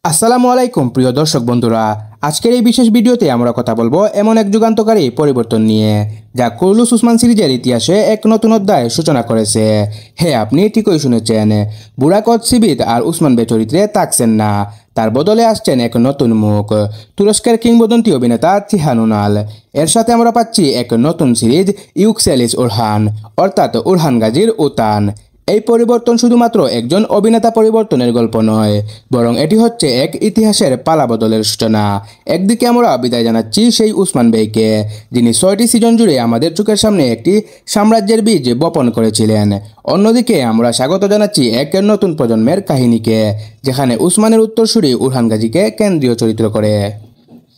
আসসালামু আলাইকুম প্রিয় দর্শক বন্ধুরা, আজকের এই বিশেষ ভিডিওতে আমরা কথা বলবো এমন এক যুগান্তকারী পরিবর্তন নিয়ে যা কুরুলুস উসমান সিরিজের ইতিহাসে এক নতুন অধ্যায় সূচনা করেছে। হ্যাঁ, আপনি ঠিকই শুনেছেন, বুরাক অৎসিবিত আর উসমান বে চরিত্রে থাকছেন না, তার বদলে আসছেন এক নতুন মুখ, তুরস্কের কিংবদন্তি অভিনেতা চিহান উনাল। এর সাথে আমরা পাচ্ছি এক নতুন সিরিজ ইউক্সেলিস উরহান, অর্থাৎ উরহান গাজীর উতান। এই পরিবর্তন শুধুমাত্র একজন অভিনেতা পরিবর্তনের গল্প নয়, বরং এটি হচ্ছে এক ইতিহাসের পালাবদলের সূচনা। একদিকে আমরা বিদায় জানাচ্ছি সেই উসমান বেইকে, যিনি 6টি সিজন জুড়ে আমাদের চোখের সামনে একটি সাম্রাজ্যের বীজ বপন করেছিলেন। অন্যদিকে আমরা স্বাগত জানাচ্ছি এক নতুন প্রজন্মের কাহিনীকে, যেখানে উসমানের উত্তরসূরি উরহান গাজীকে কেন্দ্রীয় চরিত্র করে।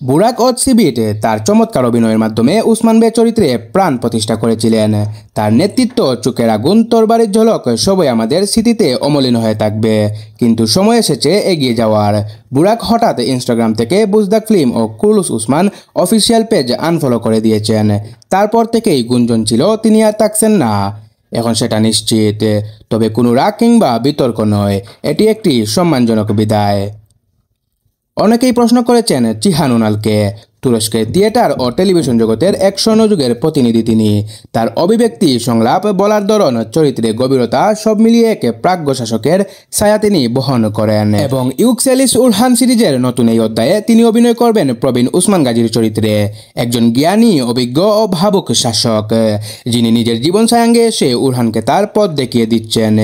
বুরাক অৎসিবিট তার চমৎকার অভিনয়ের মাধ্যমে উসমান বে চরিত্রে প্রাণ প্রতিষ্ঠা করেছিলেন। তার নেতৃত্ব, চোখের আগুন, তরবারির ঝলক সবই আমাদের স্মৃতিতে অমলিন হয়ে থাকবে। কিন্তু সময় এসেছে এগিয়ে যাওয়ার। বুরাক হঠাৎ ইনস্টাগ্রাম থেকে বুজদাক ফিল্ম ও Kurulus Osman official page unfollow করে দিয়েছেন। তারপর থেকেই গুঞ্জন ছিল তিনি আর থাকছেন না। এখন সেটা নিশ্চিত, তবে কোনো রাগ কিংবা বিতর্ক নয়, এটি একটি সম্মানজনক বিদায়। অনেকেই প্রশ্ন করেছেন চিহান উনালকে। তুরস্কের থিয়েটার ও টেলিভিশন জগতের এক স্বর্ণযুগের প্রতিনিধি তিনি। তার অভিব্যক্তি, সংলাপ, বলার ধরন, চরিত্রের গভীরতা সব মিলিয়ে এক প্রাজ্ঞ শাসকের ছায়া তিনি বহন করেন। এবং ইউক্সেলিস উরহান সিরিজের নতুন এই অধ্যায়ে তিনি অভিনয় করবেন প্রবীণ উসমান গাজীর চরিত্রে, একজন জ্ঞানী, অভিজ্ঞ ও ভাবুক শাসক, যিনি নিজের জীবন ছায়াঙ্গে এসে উরহানকে তার পথ দেখিয়ে দিচ্ছেন।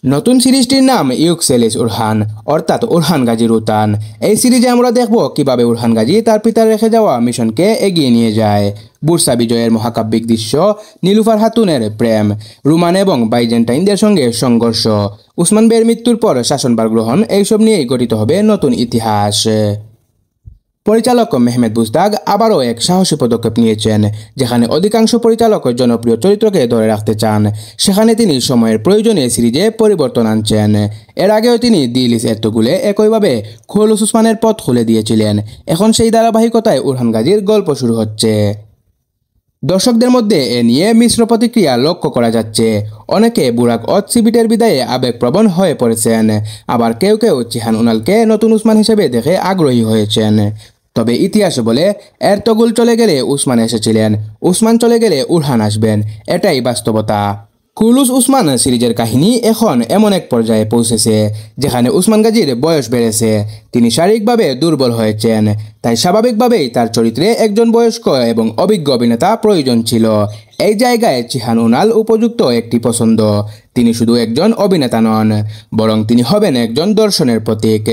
নতুন সিরিজটির নাম ইউক্সেলিস উরহান, অর্থাৎ উরহান গাজীর উতান। এই সিরিজে আমরা দেখব কিভাবে উরহান গাজী তার পিতার রেখে যাওয়া মিশনকে এগিয়ে নিয়ে যায়। বুরসা বিজয়ের মহাকাব্যিক দৃশ্য, নীলুফার খাতুনের প্রেম, রোমান এবং বাইজেন্টাইনদের সঙ্গে সংঘর্ষ, উসমান বের মৃত্যুর পর শাসনভার গ্রহণ, এইসব নিয়েই গঠিত হবে নতুন ইতিহাস। পরিচালক মেহমেদ বুজদাক আবারও এক সাহসী পদক্ষেপ নিয়েছেন। যেখানে অধিকাংশ পরিচালক জনপ্রিয় চরিত্রকে ধরে রাখতে চান, সেখানে তিনি সময়ের প্রয়োজনে সিরিজে পরিবর্তন আনছেন। এর আগেও তিনি দিলিস এর্তুগুলে একইভাবে কুরুলুস উসমানের পথ খুলে দিয়েছিলেন। এখন সেই ধারাবাহিকতায় উরহান গাজীর গল্প শুরু হচ্ছে। দর্শকদের মধ্যে এ নিয়ে মিশ্র প্রতিক্রিয়া লক্ষ্য করা যাচ্ছে। অনেকে বুরাক অৎসিবিটের বিদায়ে আবেগপ্রবণ হয়ে পড়েছেন, আবার কেউ কেউ চিহান উনালকে নতুন উসমান হিসেবে দেখে আগ্রহী হয়েছেন। তবে ইতিহাস বলে, এর্তুগুল চলে গেলে উসমান এসেছিলেন, উসমান চলে গেলে উরহান আসবেন, এটাই বাস্তবতা। কুরুলুস উসমান সিরিজের কাহিনী এখন এমন এক পর্যায়ে পৌঁছেছে যেখানে উসমান গাজীর বয়স বেড়েছে, তিনি শারীরিকভাবে দুর্বল হয়েছেন। তাই স্বাভাবিকভাবেই তার চরিত্রে একজন বয়স্ক এবং অভিজ্ঞ অভিনেতা প্রয়োজন ছিল। এই জায়গায় চিহান উনাল উপযুক্ত একটি পছন্দ। তিনি শুধু একজন অভিনেতা নন, বরং তিনি হবেন একজন দর্শনের প্রতীক,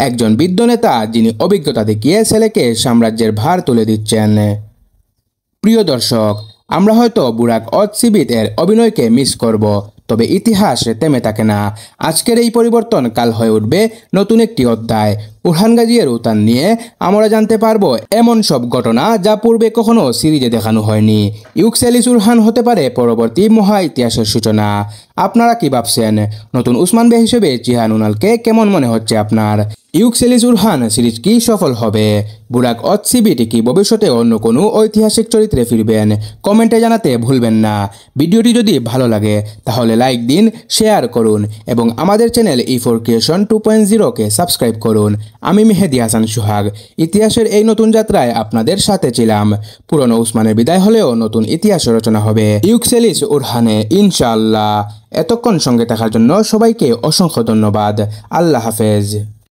একজন বৃদ্ধ নেতা যিনি অভিজ্ঞতা দেখিয়ে ছেলেকে সাম্রাজ্যের ভার তুলে দিচ্ছেন। প্রিয় দর্শক, আমরা হয়তো বুরাক অৎসিবিট এর অভিনয়কে মিস করব, তবে ইতিহাস থেমে থাকে না। আজকের এই পরিবর্তন কাল হয়ে উঠবে নতুন একটি অধ্যায়। উরহান গাজীর উতান নিয়ে আমরা জানতে পারবো এমন সব ঘটনা যা পূর্বে কখনো সিরিজে দেখানো হয়নি। ইউক্সেলিস উরহান হতে পারে পরবর্তী মহা ইতিহাসের সূচনা। আপনারা কি ভাবছেন? নতুন উসমান বে হিসেবে চিহান উনালকে কেমন মনে হচ্ছে আপনার? ইউক্সেলিস উরহান সিরিজ কি সফল হবে? বুরাক অৎসিবিট কি ভবিষ্যতে অন্য কোনো ঐতিহাসিক চরিত্রে ফিরবেন? কমেন্টে জানাতে ভুলবেন না। ভিডিওটি যদি ভালো লাগে তাহলে লাইক দিন, শেয়ার করুন এবং আমাদের চ্যানেল E4 Creation 2.0 কে সাবস্ক্রাইব করুন। আমি মেহেদী হাসান সোহাগ, ইতিহাসের এই নতুন যাত্রায় আপনাদের সাথে ছিলাম। পুরনো উসমানের বিদায় হলেও নতুন ইতিহাস রচনা হবে ইউক্সেলিস উরহানে, ইনশাআল্লাহ। এতক্ষণ সঙ্গে থাকার জন্য সবাইকে অসংখ্য ধন্যবাদ। আল্লাহ হাফেজ।